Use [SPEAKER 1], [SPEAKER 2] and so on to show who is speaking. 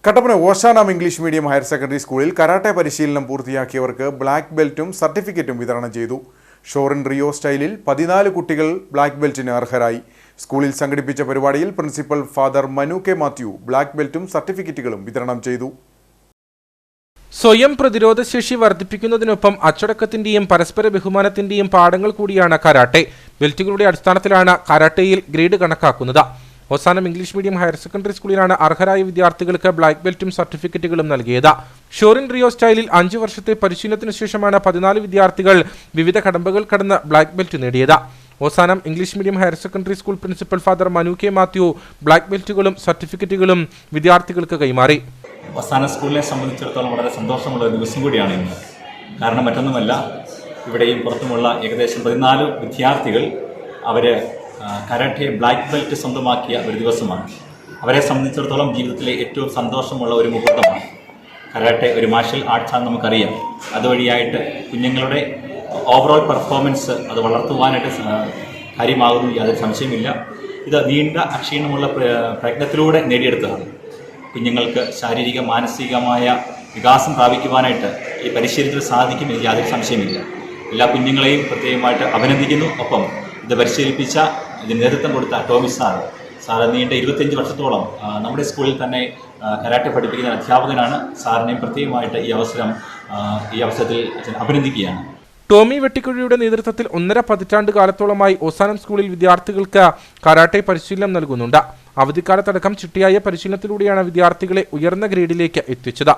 [SPEAKER 1] Kattappana Oshanam English medium higher secondary സ്കൂളിൽ karate പരിശീലനം പൂർത്തിയാക്കിയവർക്ക് ബ്ലാക്ക് ബെൽറ്റും സർട്ടിഫിക്കറ്റും വിതരണം ചെയ്തു. ഷോറിൻ റിയോ സ്റ്റൈലിൽ 14 കുട്ടികൾ ബ്ലാക്ക് ബെൽറ്റിന് അർഹരായി. സ്കൂളിൽ സംഘടിപ്പിച്ച പരിപാടിയിൽ principal father Manu K Mathew black ബെൽറ്റും സർട്ടിഫിക്കറ്റുകളും വിതരണം ചെയ്തു.
[SPEAKER 2] സ്വയം പ്രതിരോധശേഷി വർദ്ധിപ്പിക്കുന്നതിനൊപ്പം അച്ചടക്കത്തിന്റെയും പരസ്പര ബഹുമാനത്തിന്റെയും പാഠങ്ങൾ കൂടിയാണ് കരാട്ടെ. ബെൽറ്റുകളുടെ അടിസ്ഥാനത്തിലാണ് കരാട്ടെയിൽ ഗ്രേഡ് കണക്കാക്കുന്നത്. Oshanam English medium higher secondary സ്കൂളിലാണ് അർഹരായ വിദ്യാർത്ഥികൾക്ക് ബ്ലാക്ക് ബെൽറ്റും സർട്ടിഫിക്കറ്റുകളും നൽകിയത്. ഷോറിൻ റിയോ സ്റ്റൈലിൽ 5 വർഷത്തെ പരിശീലനത്തിനു ശേഷമാണ് 14 വിദ്യാർത്ഥികൾ വിവിധ കടമ്പകൾ കടന്ന് ബ്ലാക്ക് ബെൽറ്റ് നേടിയത്. Oshanam English medium higher secondary school principal father Manu K Mathew black ബെൽറ്റുകളും സർട്ടിഫിക്കറ്റുകളും വിദ്യാർത്ഥികൾക്ക് കൈമാറി.
[SPEAKER 3] ഓശാനം സ്കൂളിനെ സംബന്ധിച്ചിടത്തോളം വളരെ സന്തോഷമുള്ള ഒരു ദിവസം കൂടിയാണ് ഇന്ന്. കാരണം മറ്റൊന്നുമല്ല, ഇവിടെയും പുറത്തുമുള്ള ഏകദേശം 14 വിദ്യാർത്ഥികൾ അവർ കരാട്ടെ ബ്ലാക്ക് ബെൽറ്റ് സ്വന്തമാക്കിയ ഒരു ദിവസമാണ്. അവരെ സംബന്ധിച്ചിടത്തോളം ജീവിതത്തിലെ ഏറ്റവും സന്തോഷമുള്ള ഒരു മുഹൂർത്തമാണ്. കരാട്ടെ ഒരു മാർഷൽ ആർട്സാണെന്ന് നമുക്കറിയാം. അതുവഴിയായിട്ട് കുഞ്ഞുങ്ങളുടെ ഓവറോൾ പെർഫോമൻസ് അത് വളർത്തുവാനായിട്ട് കാര്യമാകുന്നു, യാതൊരു സംശയമില്ല. ഇത് നീണ്ട അക്ഷീണമുള്ള പ്രയത്നത്തിലൂടെ നേടിയെടുത്തതാണ്. കുഞ്ഞുങ്ങൾക്ക് ശാരീരിക മാനസികമായ വികാസം പ്രാപിക്കുവാനായിട്ട് ഈ പരിശീലനത്തിൽ സാധിക്കും, എനിക്ക് യാതൊരു സംശയമില്ല. എല്ലാ കുഞ്ഞുങ്ങളെയും പ്രത്യേകമായിട്ട് അഭിനന്ദിക്കുന്നു. ഒപ്പം ഇത് പരിശീലിപ്പിച്ച, ഇതിന് നേതൃത്വം കൊടുത്ത ടോമി സാർ നീണ്ട 25 വർഷത്തോളം നമ്മുടെ സ്കൂളിൽ തന്നെ കരാട്ടെ പഠിപ്പിക്കുന്ന അധ്യാപകനാണ്. സാറിനെയും പ്രത്യേകമായിട്ട് ഈ അവസരത്തിൽ അഭിനന്ദിക്കുകയാണ്.
[SPEAKER 2] ടോമി വെട്ടിക്കുഴിയുടെ നേതൃത്വത്തിൽ 1.5 പതിറ്റാണ്ട് കാലത്തോളമായി ഓശാനം സ്കൂളിൽ വിദ്യാർത്ഥികൾക്ക് കരാട്ടെ പരിശീലനം നൽകുന്നുണ്ട്. അവധിക്കാലത്തടക്കം ചിട്ടയായ പരിശീലനത്തിലൂടെയാണ് വിദ്യാർത്ഥികളെ ഉയർന്ന ഗ്രേഡിലേക്ക് എത്തിച്ചത്.